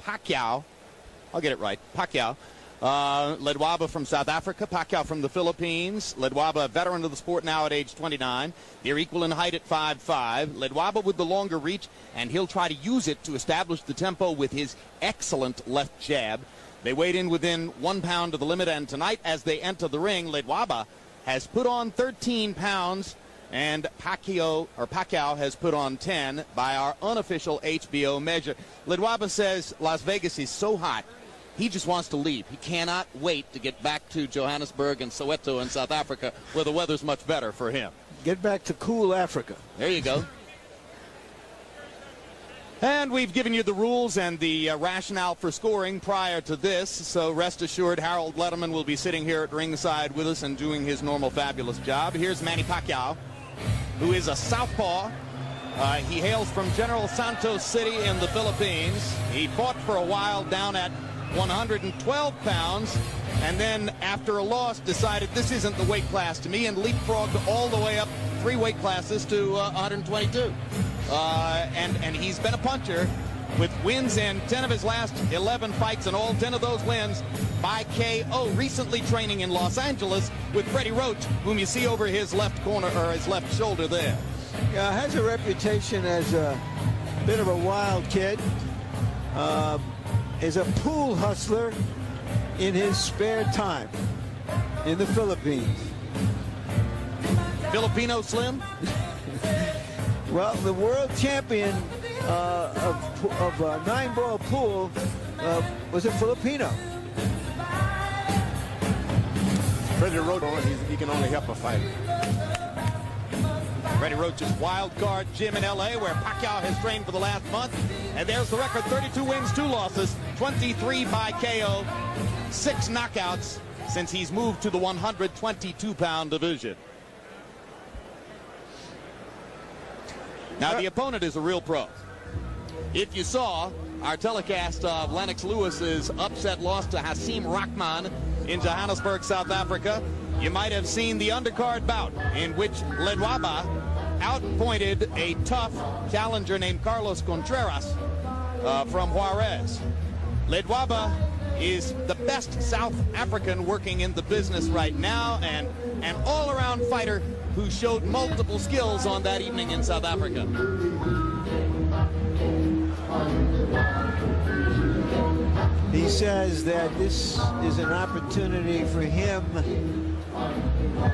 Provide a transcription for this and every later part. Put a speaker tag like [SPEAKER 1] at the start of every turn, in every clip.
[SPEAKER 1] Pacquiao. I'll get it right. Pacquiao. Ledwaba from South Africa, Pacquiao from the Philippines. Ledwaba, a veteran of the sport now at age 29. They're equal in height at 5'5". Ledwaba with the longer reach, and he'll try to use it to establish the tempo with his excellent left jab. They weighed in within 1 pound of the limit, and tonight as they enter the ring, Ledwaba has put on 13 pounds, and Pacquiao has put on 10 by our unofficial HBO measure. Ledwaba says Las Vegas is so hot, he just wants to leave. He cannot wait to get back to Johannesburg and Soweto in South Africa, where the weather's much better for him.
[SPEAKER 2] Get back to cool Africa.
[SPEAKER 1] There you go. And we've given you the rules and the rationale for scoring prior to this, so rest assured Harold Letterman will be sitting here at ringside with us and doing his normal fabulous job. Here's Manny Pacquiao, who is a southpaw. He hails from General Santos City in the Philippines. He fought for a while down at 112 pounds, and then after a loss decided this isn't the weight class to me and leapfrogged all the way up 3 weight classes to 122. And he's been a puncher with wins in 10 of his last 11 fights, and all 10 of those wins by KO. Recently training in Los Angeles with Freddie Roach, whom you see over his left corner, or his left shoulder there.
[SPEAKER 2] Yeah, has a reputation as a bit of a wild kid. Is a pool hustler in his spare time in the Philippines.
[SPEAKER 1] Filipino Slim?
[SPEAKER 2] Well, the world champion of 9-ball pool was a Filipino.
[SPEAKER 3] Freddie Roach, he can only help a fight.
[SPEAKER 1] Freddie Roach's wild card gym in L.A., where Pacquiao has trained for the last month. And there's the record: 32 wins, 2 losses, 23 by KO, 6 knockouts since he's moved to the 122-pound division. Now, the opponent is a real pro. If you saw our telecast of Lennox Lewis's upset loss to Hasim Rahman in Johannesburg, South Africa, you might have seen the undercard bout in which Ledwaba outpointed a tough challenger named Carlos Contreras from Juarez. Ledwaba is the best South African working in the business right now, and an all-around fighter who showed multiple skills on that evening in South Africa.
[SPEAKER 2] He says that this is an opportunity for him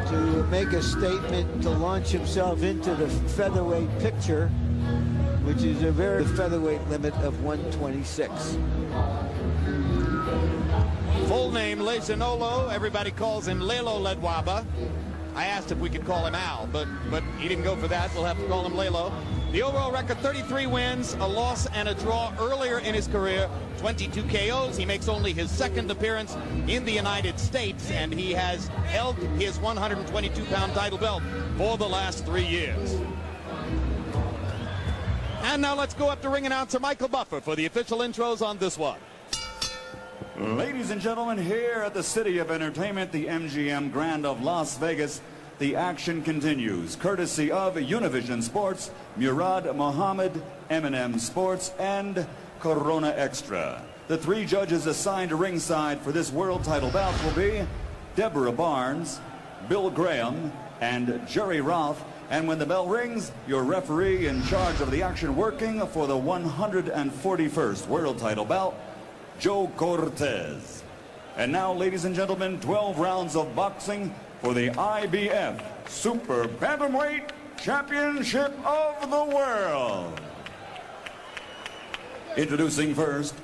[SPEAKER 2] to make a statement, to launch himself into the featherweight picture, which is a very featherweight limit of 126.
[SPEAKER 1] Full name, Lehlo. Everybody calls him Lehlo Ledwaba. I asked if we could call him Al, but he didn't go for that. We'll have to call him Lehlo. The overall record: 33 wins, a loss, and a draw earlier in his career. 22 KOs. He makes only his 2nd appearance in the United States, and he has held his 122-pound title belt for the last 3 years. And now let's go up to ring announcer Michael Buffer for the official intros on this one.
[SPEAKER 4] Ladies and gentlemen, here at the City of Entertainment, the MGM Grand of Las Vegas, the action continues, courtesy of Univision Sports, Murad Mohammed, M&M Sports, and Corona Extra. The 3 judges assigned to ringside for this world title bout will be Deborah Barnes, Bill Graham, and Jerry Roth. And when the bell rings, your referee in charge of the action working for the 141st world title bout, Joe Cortez. And now, ladies and gentlemen, 12 rounds of boxing for the IBF Super Bantamweight Championship of the World. Introducing first,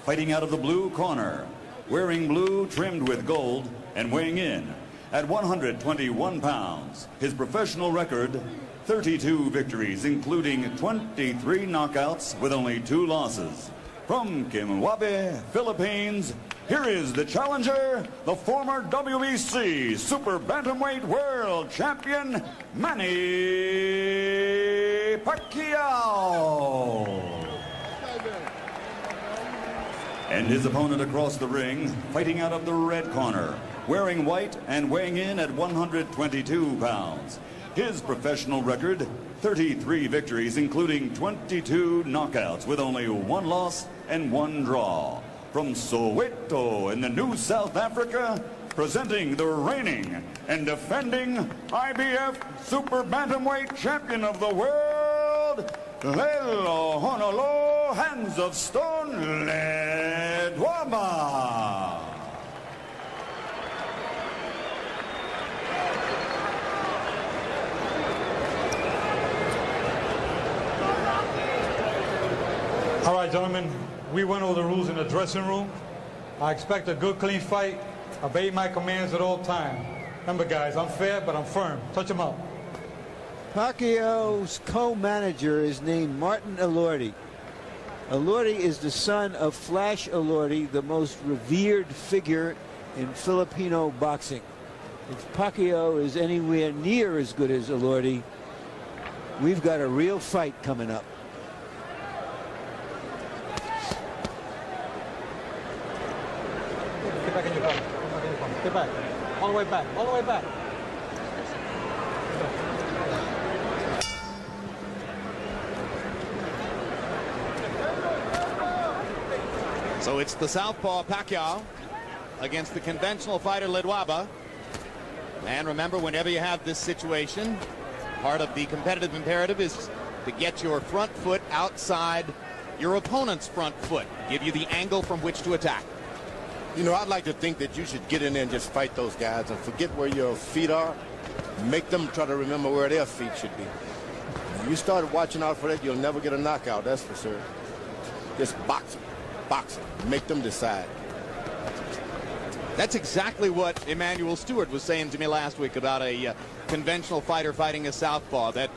[SPEAKER 4] fighting out of the blue corner, wearing blue trimmed with gold, and weighing in at 121 pounds. His professional record: 32 victories, including 23 knockouts with only 2 losses. From Kimwabe, Philippines, here is the challenger, the former WBC Super Bantamweight World Champion, Manny Pacquiao. And his opponent across the ring, fighting out of the red corner, wearing white and weighing in at 122 pounds. His professional record, 33 victories, including 22 knockouts, with only 1 loss and 1 draw. From Soweto in the New South Africa, presenting the reigning and defending IBF Super Bantamweight Champion of the World, Lehlo Honolo, Hands of Stone, Ledwaba.
[SPEAKER 5] All right, gentlemen, we went over the rules in the dressing room. I expect a good, clean fight. Obey my commands at all times. Remember, guys, I'm fair, but I'm firm. Touch him up.
[SPEAKER 2] Pacquiao's co-manager is named Martin Elordi. Elordi is the son of Flash Elordi, the most revered figure in Filipino boxing. If Pacquiao is anywhere near as good as Elordi, we've got a real fight coming up.
[SPEAKER 5] Get back in your corner. Get back. All the way back. All the way back.
[SPEAKER 1] So it's the southpaw Pacquiao against the conventional fighter Ledwaba. And remember, whenever you have this situation, part of the competitive imperative is to get your front foot outside your opponent's front foot, give you the angle from which to attack.
[SPEAKER 3] You know, I'd like to think that you should get in there and just fight those guys and forget where your feet are. Make them try to remember where their feet should be. If you start watching out for that, you'll never get a knockout, that's for sure. Just box them. Box them. Make them decide.
[SPEAKER 1] That's exactly what Emmanuel Stewart was saying to me last week about a conventional fighter fighting a southpaw, that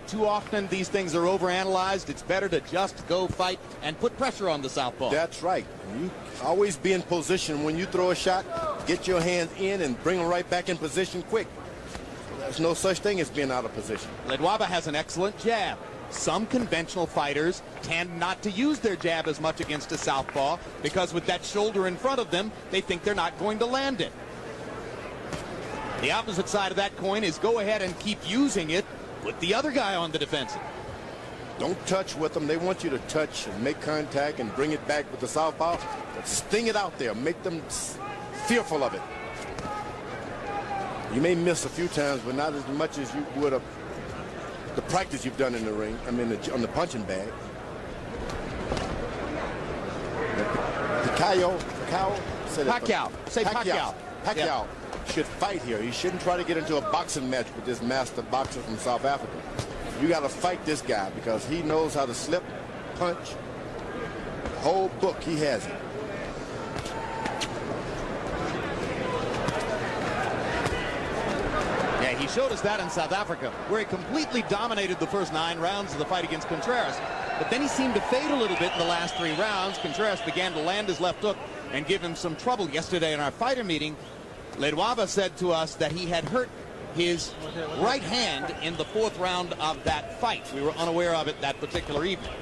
[SPEAKER 1] too often these things are overanalyzed. It's better to just go fight and put pressure on the southpaw.
[SPEAKER 3] That's right. You always be in position when you throw a shot. Get your hands in and bring them right back in position quick. There's no such thing as being out of position.
[SPEAKER 1] Ledwaba has an excellent jab. Some conventional fighters tend not to use their jab as much against a southpaw because with that shoulder in front of them, they think they're not going to land it. The opposite side of that coin is go ahead and keep using it. Put the other guy on the defensive.
[SPEAKER 3] Don't touch with them. They want you to touch and make contact and bring it back with the southpaw. But sting it out there. Make them fearful of it. You may miss a few times, but not as much as you would have the practice you've done in the ring. I mean, on the punching bag. Pacquiao. Pacquiao should fight here. He shouldn't try to get into a boxing match with this master boxer from South Africa. You got to fight this guy because he knows how to slip, punch. The whole book, he has it.
[SPEAKER 1] Yeah, he showed us that in South Africa, where he completely dominated the first 9 rounds of the fight against Contreras. But then he seemed to fade a little bit in the last 3 rounds. Contreras began to land his left hook and give him some trouble. Yesterday in our fighter meeting, Ledwaba said to us that he had hurt his right hand in the 4th round of that fight. We were unaware of it that particular evening.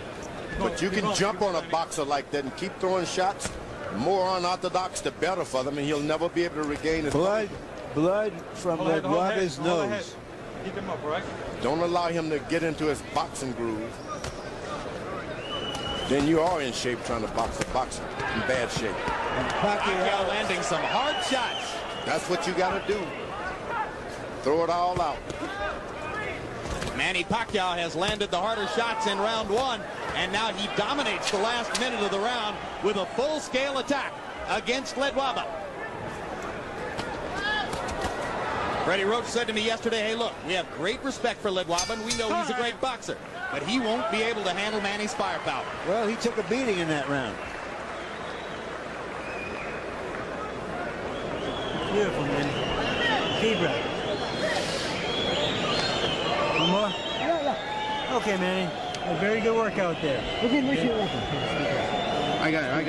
[SPEAKER 3] But you can jump on a boxer like that and keep throwing shots. The more unorthodox, the better for them, and he'll never be able to regain his
[SPEAKER 2] blood from Ledwaba's nose.
[SPEAKER 5] Keep him up, right?
[SPEAKER 3] Don't allow him to get into his boxing groove. Then you are in shape trying to box a boxer in bad shape.
[SPEAKER 1] Pacquiao landing some hard shots.
[SPEAKER 3] That's what you got to do. Throw it all out.
[SPEAKER 1] Manny Pacquiao has landed the harder shots in round 1, and now he dominates the last minute of the round with a full-scale attack against Ledwaba. Freddie Roach said to me yesterday, hey, look, we have great respect for Ledwaba, and we know he's a great boxer, but he won't be able to handle Manny's firepower.
[SPEAKER 2] Well, he took a beating in that round.
[SPEAKER 6] Beautiful, man. Deep breath. One more? Yeah. Okay, Manny. A very good workout there. Okay.
[SPEAKER 3] I got it.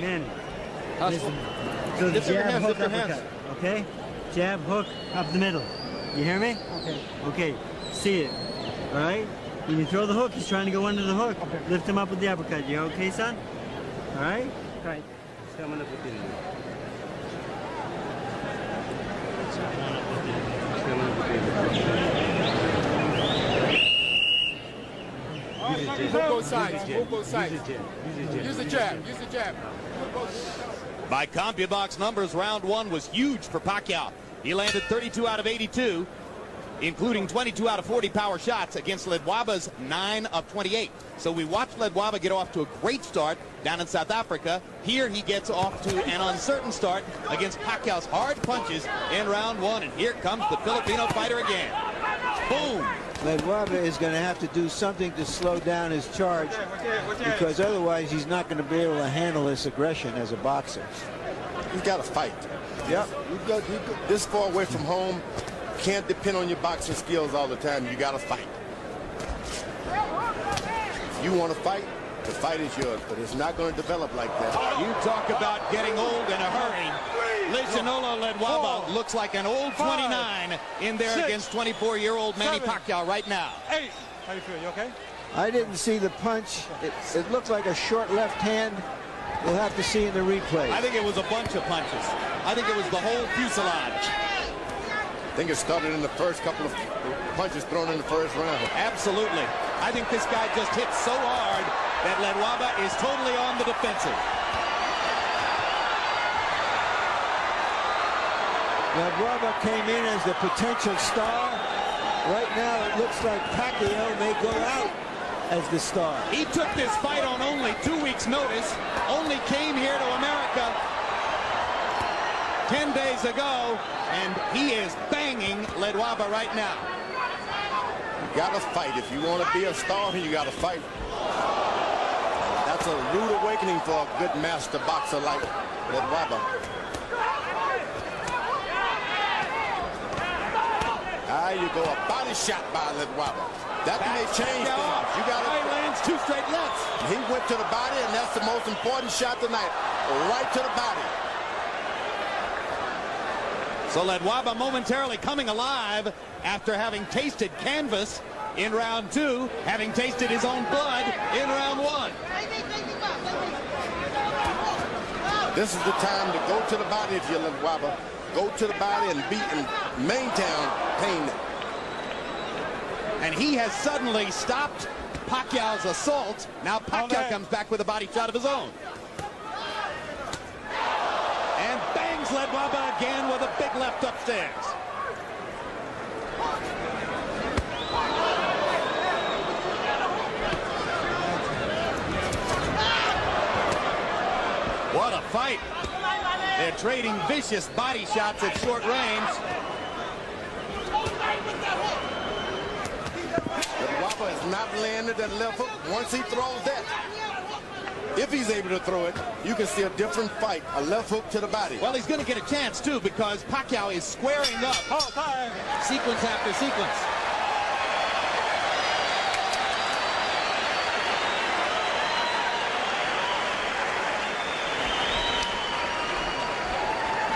[SPEAKER 6] Manny. Listen. So jab, hook, uppercut. Okay? Jab, hook, up the middle. You hear me? Okay. See it. All right? When you throw the hook, he's trying to go under the hook. Lift him up with the uppercut. You okay, son? All right? Right.
[SPEAKER 7] both sides. Move both sides. Use the jab. Use the jab.
[SPEAKER 1] By CompuBox numbers, round one was huge for Pacquiao. He landed 32 out of 82, including 22 out of 40 power shots against Ledwaba's 9 of 28. So we watched Ledwaba get off to a great start down in South Africa. Here he gets off to an uncertain start against Pacquiao's hard punches in round one. And here comes the Filipino fighter again. Boom!
[SPEAKER 2] Ledwaba is going to have to do something to slow down his charge, because otherwise he's not going to be able to handle this aggression as a boxer.
[SPEAKER 3] He's got to fight.
[SPEAKER 2] Yep.
[SPEAKER 3] You go this far away from home. Can't depend on your boxing skills all the time. You got to fight. If you want to fight, the fight is yours, but it's not going to develop like that.
[SPEAKER 1] You talk about getting old in a hurry. Lesionolo Ledwaba looks like an old 29 in there against 24-year-old Manny Pacquiao right now.
[SPEAKER 5] 8. How you feel? You okay?
[SPEAKER 2] I didn't see the punch. It looked like a short left hand. We'll have to see in the replay.
[SPEAKER 1] I think it was a bunch of punches. I think it was the whole fuselage.
[SPEAKER 3] I think it started in the first couple of punches thrown in the first round.
[SPEAKER 1] Absolutely. I think this guy just hit so hard that Ledwaba is totally on the defensive.
[SPEAKER 2] Ledwaba came in as the potential star. Right now it looks like Pacquiao may go out as the star.
[SPEAKER 1] He took this fight on only 2 weeks' notice, only came here to America 10 days ago, and he is banging Ledwaba right now.
[SPEAKER 3] You got to fight. If you want to be a star, you got to fight. That's a rude awakening for a good master boxer like Ledwaba. There you go, a body shot by Ledwaba. That may change things. You got to
[SPEAKER 1] lands 2 straight lefts.
[SPEAKER 3] He went to the body, and that's the most important shot tonight. Right to the body.
[SPEAKER 1] So Ledwaba momentarily coming alive after having tasted canvas in round 2, having tasted his own blood in round 1.
[SPEAKER 3] This is the time to go to the body if you're Ledwaba. Go to the body and beat and maintain pain.
[SPEAKER 1] And he has suddenly stopped Pacquiao's assault. Now Pacquiao comes back with a body shot of his own. And bangs Ledwaba again with a big left upstairs. What a fight. They're trading vicious body shots at short range.
[SPEAKER 3] Ledwaba has not landed that left hook. Once he throws that, if he's able to throw it, you can see a different fight. A left hook to the body.
[SPEAKER 1] Well, he's going to get a chance, too, because Pacquiao is squaring up sequence after sequence.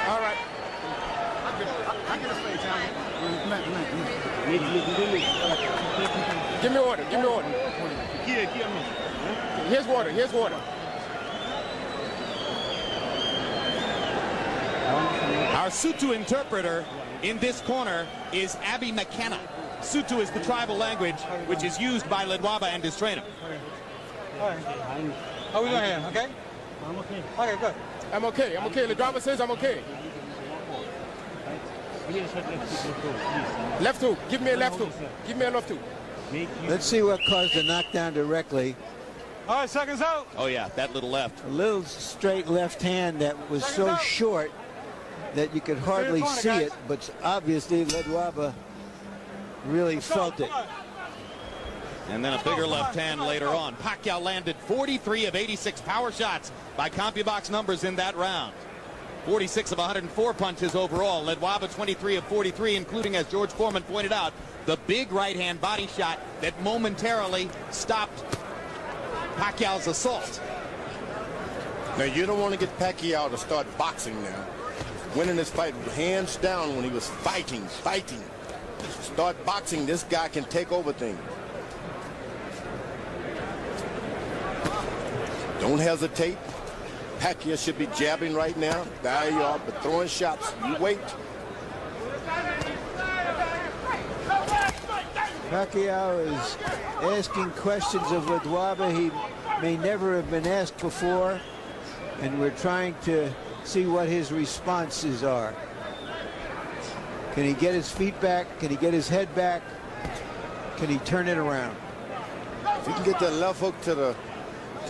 [SPEAKER 7] All right. Give me order. Give me order. Here's water. Here's water.
[SPEAKER 1] Our Sutu interpreter in this corner is Abby McKenna. Sutu is the tribal language which is used by Ledwaba and his trainer.
[SPEAKER 5] How we doing here? Okay?
[SPEAKER 6] I'm okay.
[SPEAKER 5] Okay, good.
[SPEAKER 7] I'm okay. I'm okay. Ledwaba says I'm okay. Left hook. Give me a left hook. Give me a left hook.
[SPEAKER 2] Let's see what caused the knockdown directly.
[SPEAKER 5] All right, seconds out.
[SPEAKER 1] Oh, yeah, that little left.
[SPEAKER 2] A little straight left hand that was so short that you could hardly see it, but obviously Ledwaba really felt it.
[SPEAKER 1] And then a bigger left hand later on. Pacquiao landed 43 of 86 power shots by CompuBox numbers in that round. 46 of 104 punches overall. Ledwaba 23 of 43, including, as George Foreman pointed out, the big right-hand body shot that momentarily stopped Pacquiao's assault.
[SPEAKER 3] Now, you don't want to get Pacquiao to start boxing now. Winning this fight hands down when he was fighting. Start boxing, this guy can take over things. Don't hesitate. Pacquiao should be jabbing right now. There you are, but throwing shots. You wait.
[SPEAKER 2] Pacquiao is asking questions of Ledwaba he may never have been asked before, and we're trying to see what his responses are. Can he get his feet back? Can he get his head back? Can he turn it around?
[SPEAKER 3] If you can get that left hook to the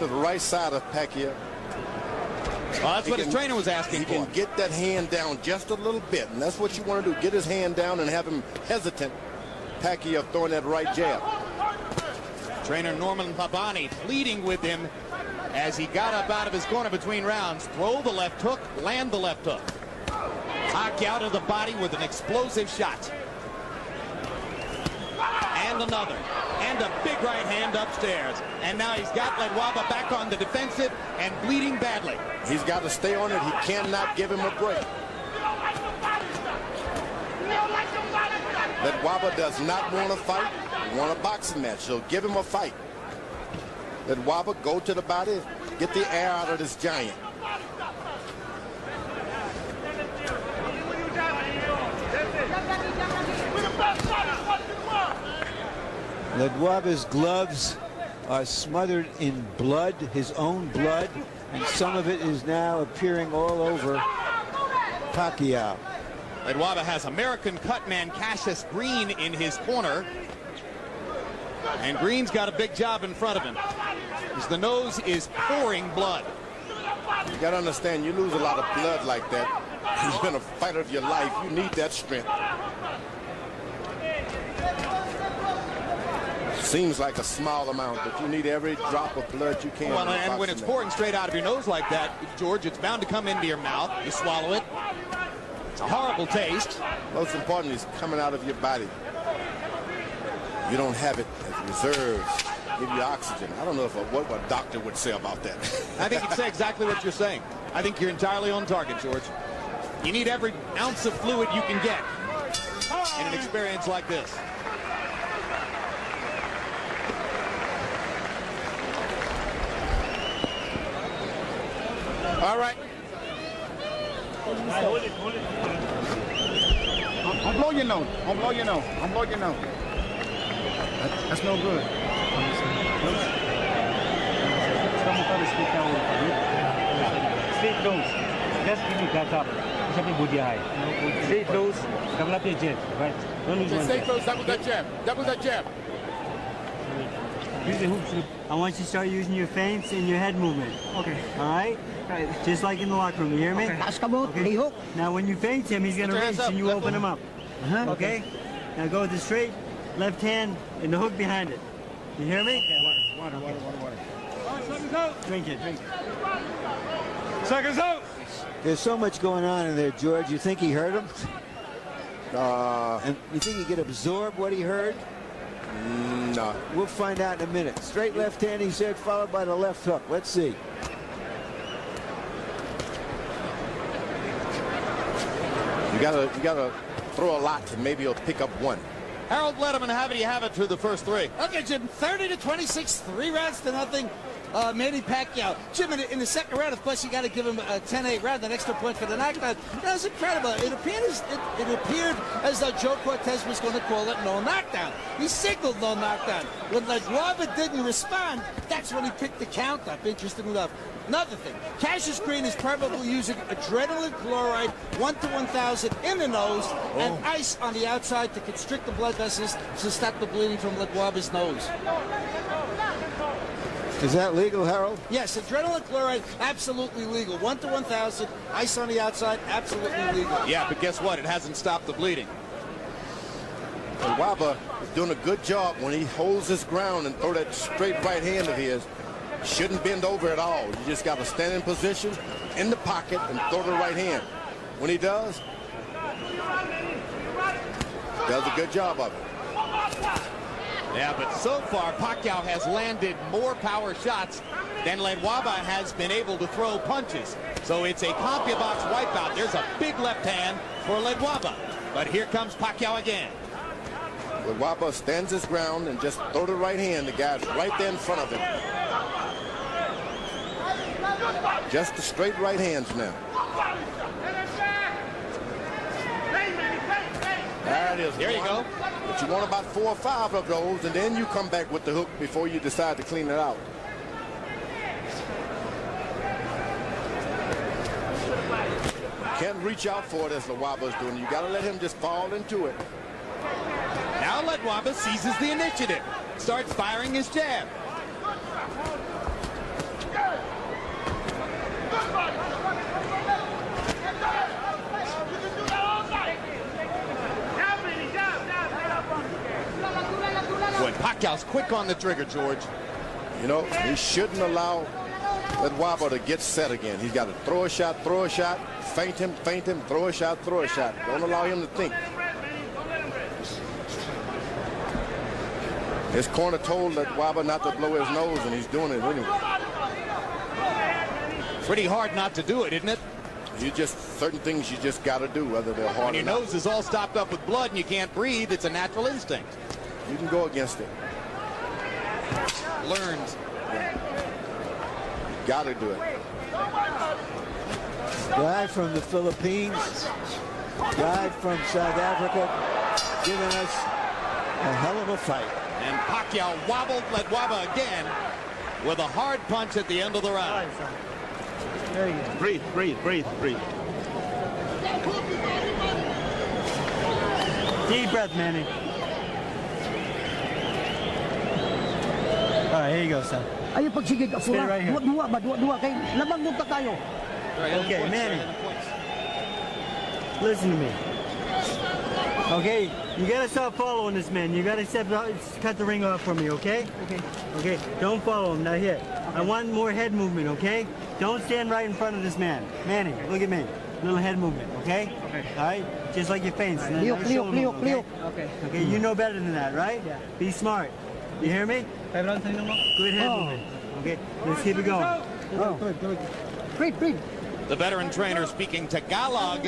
[SPEAKER 3] right side of Pacquiao.
[SPEAKER 1] Well, that's what his trainer was asking for.
[SPEAKER 3] He can get that hand down just a little bit, and that's what you want to do. Get his hand down and have him hesitant. Pacquiao throwing that right jab.
[SPEAKER 1] Trainer Norman Pabani pleading with him as he got up out of his corner between rounds. Throw the left hook, land the left hook. Pacquiao to the body with an explosive shot. And another. And a big right hand upstairs. And now he's got Ledwaba back on the defensive and bleeding badly.
[SPEAKER 3] He's got to stay on it. He cannot give him a break. Ledwaba does not want to fight. He wants a boxing match, so give him a fight. Ledwaba, go to the body, get the air out of this giant.
[SPEAKER 2] Ledwaba's gloves are smothered in blood, his own blood, and some of it is now appearing all over Pacquiao.
[SPEAKER 1] Ledwaba has American cutman Cassius Green in his corner. And Green's got a big job in front of him, as the nose is pouring blood.
[SPEAKER 3] You got to understand, you lose a lot of blood like that. You've been a fighter of your life. You need that strength. Seems like a small amount, but you need every drop of blood you can.
[SPEAKER 1] Well, and when it's pouring straight out of your nose like that, George, it's bound to come into your mouth. You swallow it. It's a horrible taste.
[SPEAKER 3] Most important is coming out of your body. You don't have it as reserves. Give you oxygen. I don't know what a doctor would say about that.
[SPEAKER 1] I think he'd say exactly what you're saying. I think you're entirely on target, George. You need every ounce of fluid you can get in an experience like this.
[SPEAKER 3] All right.
[SPEAKER 7] Don't blow your nose. Don't blow your nose. Don't blow your nose. That's no good.
[SPEAKER 6] Stay close. Just give me that up. Stay close. Double up your jab. Right. Don't lose one.
[SPEAKER 7] Stay close. Double that jab. Double that jab.
[SPEAKER 6] Use the hooks. I want you to start using your feints and your head movement. Okay. All right? Just like in the locker room. You hear me? Okay. Now when you feint him, he's going to reach and you open him up. Okay? Now go with the straight left hand and the hook behind it. You hear me?
[SPEAKER 7] Water.
[SPEAKER 6] Drink it.
[SPEAKER 7] Seconds out.
[SPEAKER 2] There's so much going on in there, George. You think he heard him? And you think he could absorb what he heard?
[SPEAKER 3] No.
[SPEAKER 2] We'll find out in a minute. Straight left hand, he said, followed by the left hook. Let's see.
[SPEAKER 3] You gotta throw a lot, and maybe he'll pick up one.
[SPEAKER 1] Harold Lederman, how do you have it through the first three?
[SPEAKER 8] Okay, Jim, 30-26, 3 rounds to nothing. Manny Pacquiao. Jim, in the second round, of course, you got to give him a 10-8 round, an extra point for the knockdown. That was incredible. It appeared as though Joe Cortez was going to call it no knockdown. He signaled no knockdown. When Ledwaba didn't respond, that's when he picked the count up, interesting enough. Another thing, Cassius Green is probably using adrenaline chloride 1 to 1,000 in the nose and ice on the outside to constrict the blood vessels to stop the bleeding from Ledwaba's nose.
[SPEAKER 2] Is that legal, Harold?
[SPEAKER 8] Yes, adrenaline chloride, absolutely legal. 1 to 1,000, ice on the outside, absolutely legal.
[SPEAKER 1] Yeah, but guess what? It hasn't stopped the bleeding.
[SPEAKER 3] Ledwaba is doing a good job when he holds his ground and throw that straight right hand of his. Shouldn't bend over at all. You just got to stand in position in the pocket and throw the right hand. When he does a good job of it.
[SPEAKER 1] Yeah, but so far, Pacquiao has landed more power shots than Ledwaba has been able to throw punches. So it's a CompuBox wipeout. There's a big left hand for Ledwaba. But here comes Pacquiao again.
[SPEAKER 3] Ledwaba stands his ground and just throw the right hand. The guy's right there in front of him. Just the straight right hands now. That is
[SPEAKER 1] There you
[SPEAKER 3] one.
[SPEAKER 1] go.
[SPEAKER 3] But you want about 4 or 5 of those, and then you come back with the hook before you decide to clean it out. Can't reach out for it as Ledwaba's doing. You got to let him just fall into it.
[SPEAKER 1] Now Ledwaba seizes the initiative, starts firing his jab. Boy, Pacquiao's quick on the trigger, George.
[SPEAKER 3] You know, he shouldn't allow Ledwaba to get set again. He's got to throw a shot, feint him, throw a shot, Don't allow him to think. His corner told Ledwaba not to blow his nose, and he's doing it anyway.
[SPEAKER 1] Pretty hard not to do it, isn't it?
[SPEAKER 3] You just, certain things you just got to do, whether they're hard
[SPEAKER 1] When
[SPEAKER 3] or
[SPEAKER 1] your
[SPEAKER 3] not.
[SPEAKER 1] nose is all stopped up with blood and you can't breathe, it's a natural instinct.
[SPEAKER 3] You can go against it.
[SPEAKER 1] Learned.
[SPEAKER 3] Got to do it.
[SPEAKER 2] Guy from the Philippines, guy from South Africa, giving us a hell of a fight.
[SPEAKER 1] And Pacquiao wobbled Ledwaba again with a hard punch at the end of the round.
[SPEAKER 6] Very good.
[SPEAKER 7] Breathe.
[SPEAKER 6] Deep breath, Manny. All right, here you go, son.
[SPEAKER 9] Ayaw pagsigig ako
[SPEAKER 6] Stay right here.
[SPEAKER 9] Duwa kay labang mo ta tayo.
[SPEAKER 6] Okay, Manny. Listen to me. Okay, you gotta stop following this man. You gotta cut the ring off for me, okay? Okay, don't follow him. Now here, I want more head movement, okay? Don't stand right in front of this man. Manny, look at me. Little head movement, okay? All right, just like your feints.
[SPEAKER 9] Cleo.
[SPEAKER 6] Okay, you know better than that, right? Yeah. Be smart. You hear me? Good head movement. Okay, let's keep it going.
[SPEAKER 9] Breathe.
[SPEAKER 1] The veteran trainer speaking Tagalog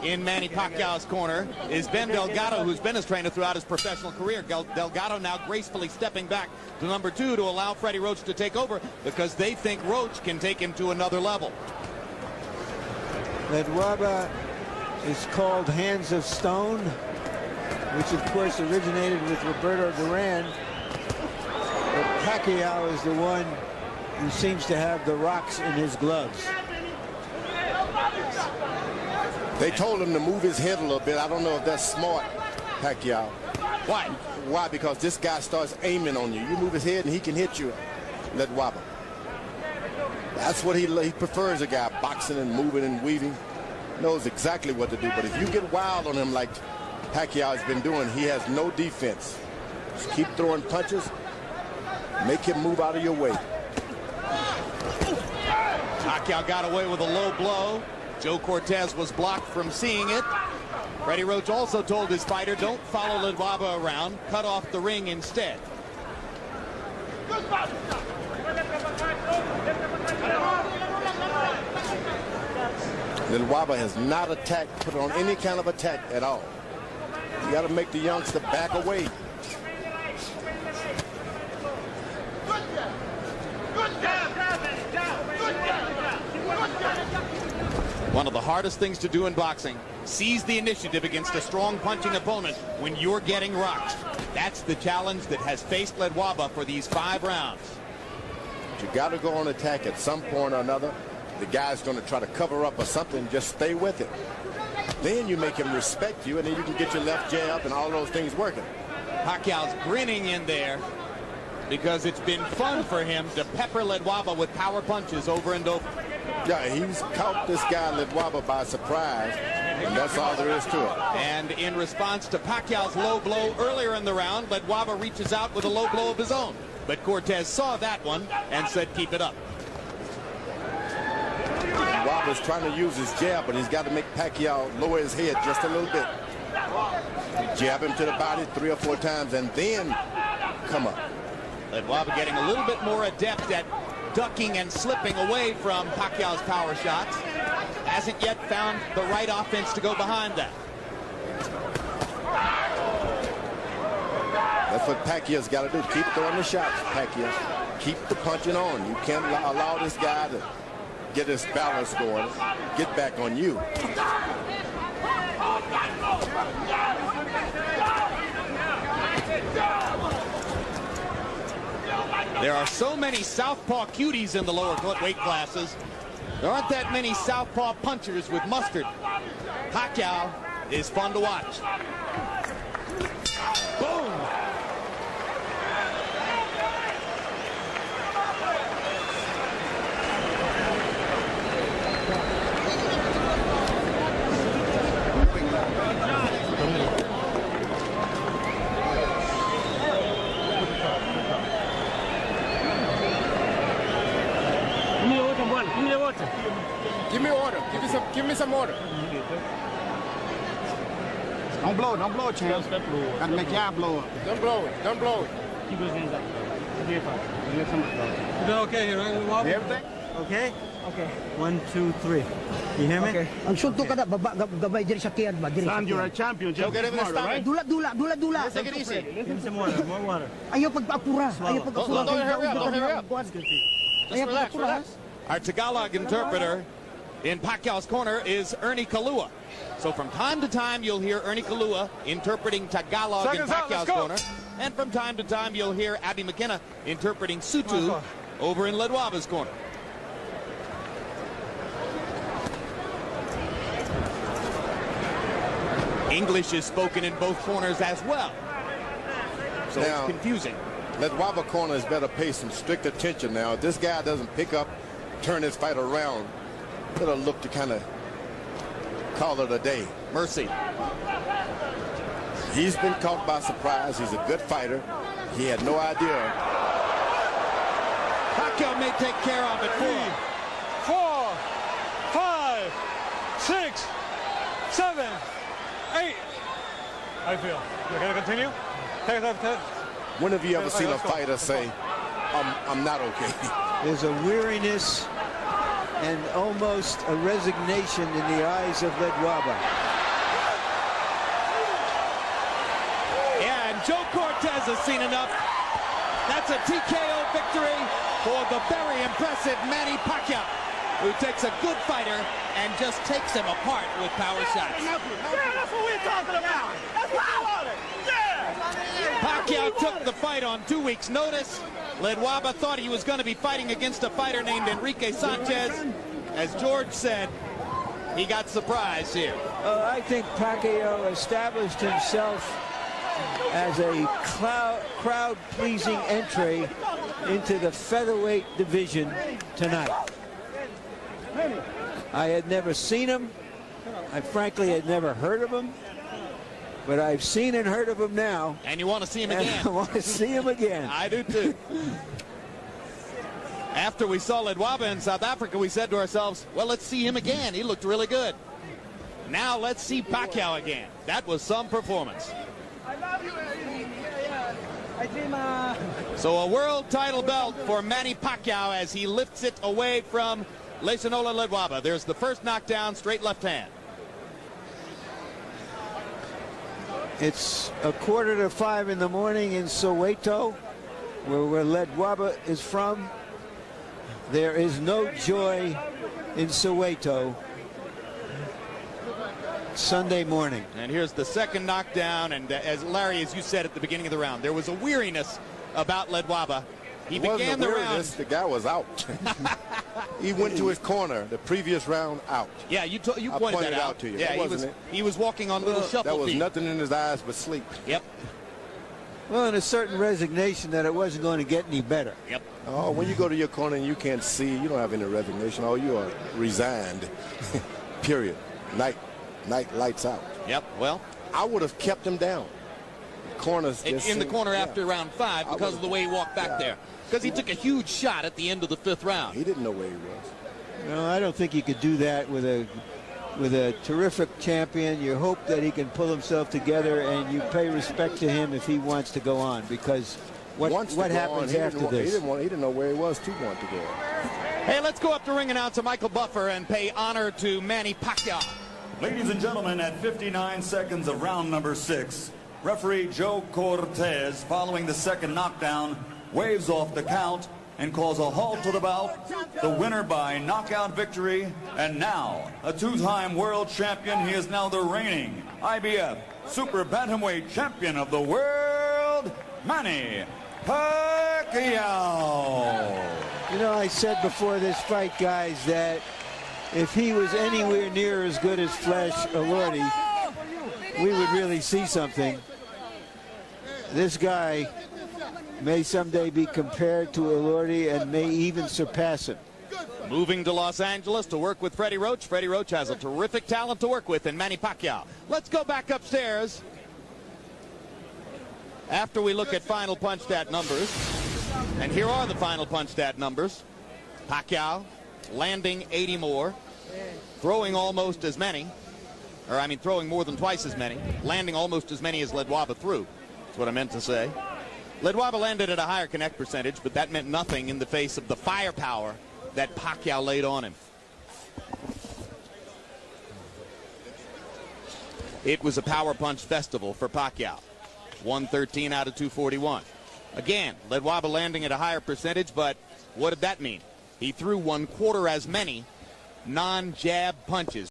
[SPEAKER 1] in Manny Pacquiao's corner is Ben Delgado, who's been his trainer throughout his professional career. Delgado now gracefully stepping back to number 2 to allow Freddie Roach to take over because they think Roach can take him to another level.
[SPEAKER 2] Ledwaba is called Hands of Stone, which of course originated with Roberto Duran. But Pacquiao is the one who seems to have the rocks in his gloves.
[SPEAKER 3] They told him to move his head a little bit. I don't know if that's smart, Pacquiao.
[SPEAKER 1] Why?
[SPEAKER 3] Why? Because this guy starts aiming on you. You move his head and he can hit you, Ledwaba. That's what he prefers, a guy boxing and moving and weaving. Knows exactly what to do. But if you get wild on him like Pacquiao has been doing, he has no defense. Just keep throwing punches. Make him move out of your way.
[SPEAKER 1] Pacquiao got away with a low blow. Joe Cortez was blocked from seeing it. Freddie Roach also told his fighter, don't follow Ledwaba around, cut off the ring instead.
[SPEAKER 3] Ledwaba has not attacked, put on any kind of attack at all. You got to make the youngster back away.
[SPEAKER 1] One of the hardest things to do in boxing, seize the initiative against a strong punching opponent when you're getting rocked. That's the challenge that has faced Ledwaba for these 5 rounds.
[SPEAKER 3] You got to go on attack at some point or another. The guy's going to try to cover up or something. Just stay with it. Then you make him respect you, and then you can get your left jab and all those things working.
[SPEAKER 1] Pacquiao's grinning in there because it's been fun for him to pepper Ledwaba with power punches over and over.
[SPEAKER 3] Yeah, he's caught this guy Ledwaba by surprise, and that's all there is to it.
[SPEAKER 1] And in response to Pacquiao's low blow earlier in the round, Ledwaba reaches out with a low blow of his own. But Cortez saw that one and said, keep it up.
[SPEAKER 3] Ledwaba's trying to use his jab, but he's got to make Pacquiao lower his head just a little bit. Jab him to the body 3 or 4 times, and then come up.
[SPEAKER 1] Ledwaba getting a little bit more adept at ducking and slipping away from Pacquiao's power shots. Hasn't yet found the right offense to go behind that.
[SPEAKER 3] That's what Pacquiao's got to do. Keep throwing the shots, Pacquiao. Keep the punching on. You can't allow this guy to get his balance going, get back on you.
[SPEAKER 1] There are so many southpaw cuties in the lower weight classes. There aren't that many southpaw punchers with mustard. Pacquiao is fun to watch. Boom!
[SPEAKER 7] Give me order. Give me some order. Don't blow it, champ. Gotta make y'all blow up. Don't blow it.
[SPEAKER 6] Keep those hands up. You doing okay here, right?
[SPEAKER 7] Everything?
[SPEAKER 6] Okay? Okay. 1, 2, 3. You hear me?
[SPEAKER 9] Okay. Ang suntok ka na, gabay diri sa kiyan ba? Diri sa
[SPEAKER 7] Son, you're a
[SPEAKER 9] kiyan.
[SPEAKER 7] champion. Just
[SPEAKER 1] get him in the stomach.
[SPEAKER 7] right?
[SPEAKER 9] Dula.
[SPEAKER 1] Take it easy.
[SPEAKER 6] Give me some water, more water.
[SPEAKER 9] Ayaw pag-apura. Ayaw pag-apura.
[SPEAKER 1] Don't hurry up, don't hurry up.
[SPEAKER 9] Ayaw
[SPEAKER 1] relax,
[SPEAKER 9] pag-apura.
[SPEAKER 1] relax. Our Tagalog interpreter in Pacquiao's corner is Ernie Kalua. So from time to time, you'll hear Ernie Kalua interpreting Tagalog in Pacquiao's corner. And from time to time, you'll hear Abby McKenna interpreting Sutu over in Ledwaba's corner. English is spoken in both corners as well. So
[SPEAKER 3] Now,
[SPEAKER 1] it's confusing.
[SPEAKER 3] Ledwaba corner is better pay some strict attention now. If this guy doesn't pick up, turn his fight around, it'll look to kind of call it a day.
[SPEAKER 1] Mercy.
[SPEAKER 3] He's been caught by surprise. He's a good fighter. He had no idea.
[SPEAKER 1] Pacquiao may take care of it.
[SPEAKER 5] 4, 5, 6, 7, 8. I feel. You gonna continue?
[SPEAKER 3] When have you ever seen a fighter say, I'm not okay?
[SPEAKER 2] There's a weariness and almost a resignation in the eyes of Ledwaba.
[SPEAKER 1] Yeah, and Joe Cortez has seen enough. That's a TKO victory for the very impressive Manny Pacquiao, who takes a good fighter and just takes him apart with power shots.
[SPEAKER 10] Yeah, that's what we're talking about. That's what I wanted. Yeah.
[SPEAKER 1] Pacquiao took the fight on 2 weeks' notice. Ledwaba thought he was going to be fighting against a fighter named Enrique Sanchez. As George said, he got surprised here.
[SPEAKER 2] I think Pacquiao established himself as a crowd-pleasing entry into the featherweight division tonight. I had never seen him. I frankly had never heard of him. But I've seen and heard of him now.
[SPEAKER 1] And you want to see him again.
[SPEAKER 2] I want to see him again.
[SPEAKER 1] I do too. After we saw Ledwaba in South Africa, we said to ourselves, well, let's see him again. He looked really good. Now let's see Pacquiao again. That was some performance.
[SPEAKER 10] I love you, Eddie. Yeah.
[SPEAKER 1] So a world title belt for Manny Pacquiao as he lifts it away from Lehlo Ledwaba. There's the first knockdown, straight left hand.
[SPEAKER 2] It's 4:45 in the morning in Soweto, where Ledwaba is from. There is no joy in Soweto Sunday morning.
[SPEAKER 1] And here's the second knockdown. And as Larry, as you said at the beginning of the round, there was a weariness about Ledwaba. He began the round.
[SPEAKER 3] The guy was out. He went to his corner the previous round out.
[SPEAKER 1] Yeah, you pointed that out
[SPEAKER 3] to you.
[SPEAKER 1] Yeah, he was walking on little shuffle
[SPEAKER 3] There was
[SPEAKER 1] feet.
[SPEAKER 3] nothing in his eyes but sleep.
[SPEAKER 1] Yep.
[SPEAKER 2] Well, and a certain resignation that it wasn't going to get any better.
[SPEAKER 1] Yep.
[SPEAKER 3] Oh, when you go to your corner and you can't see, you don't have any resignation. Oh, you are resigned. Period. Night lights out.
[SPEAKER 1] Yep. Well,
[SPEAKER 3] I would have kept him down. Corners just
[SPEAKER 1] in the corner after round 5 because of the way he walked back there. Because he took a huge shot at the end of the 5th round.
[SPEAKER 3] He didn't know where he was.
[SPEAKER 2] No, I don't think you could do that with a terrific champion. You hope that he can pull himself together, and you pay respect to him if he wants to go on. Because what happens after this?
[SPEAKER 3] He didn't know where he was to want to go.
[SPEAKER 1] Hey, let's go up to ring announcer Michael Buffer and pay honor to Manny Pacquiao.
[SPEAKER 4] Ladies and gentlemen, at 59 seconds of round number 6, referee Joe Cortez, following the second knockdown, waves off the count and calls a halt to the bout. The winner by knockout victory, and now a 2-time world champion. He is now the reigning IBF Super Bantamweight Champion of the world, Manny Pacquiao. Pacquiao.
[SPEAKER 2] You know, I said before this fight, guys, that if he was anywhere near as good as Flash Elordi, we would really see something. This guy may someday be compared to Elordi and may even surpass him.
[SPEAKER 1] Moving to Los Angeles to work with Freddie Roach. Freddie Roach has a terrific talent to work with in Manny Pacquiao. Let's go back upstairs after we look at final punch stat numbers. And here are the final punch stat numbers. Pacquiao landing 80 more, throwing almost as many, or I mean throwing more than twice as many, landing almost as many as Ledwaba threw. That's what I meant to say. Ledwaba landed at a higher connect percentage, but that meant nothing in the face of the firepower that Pacquiao laid on him. It was a power punch festival for Pacquiao. 113 out of 241. Again, Ledwaba landing at a higher percentage, but what did that mean? He threw 1/4 as many non-jab punches.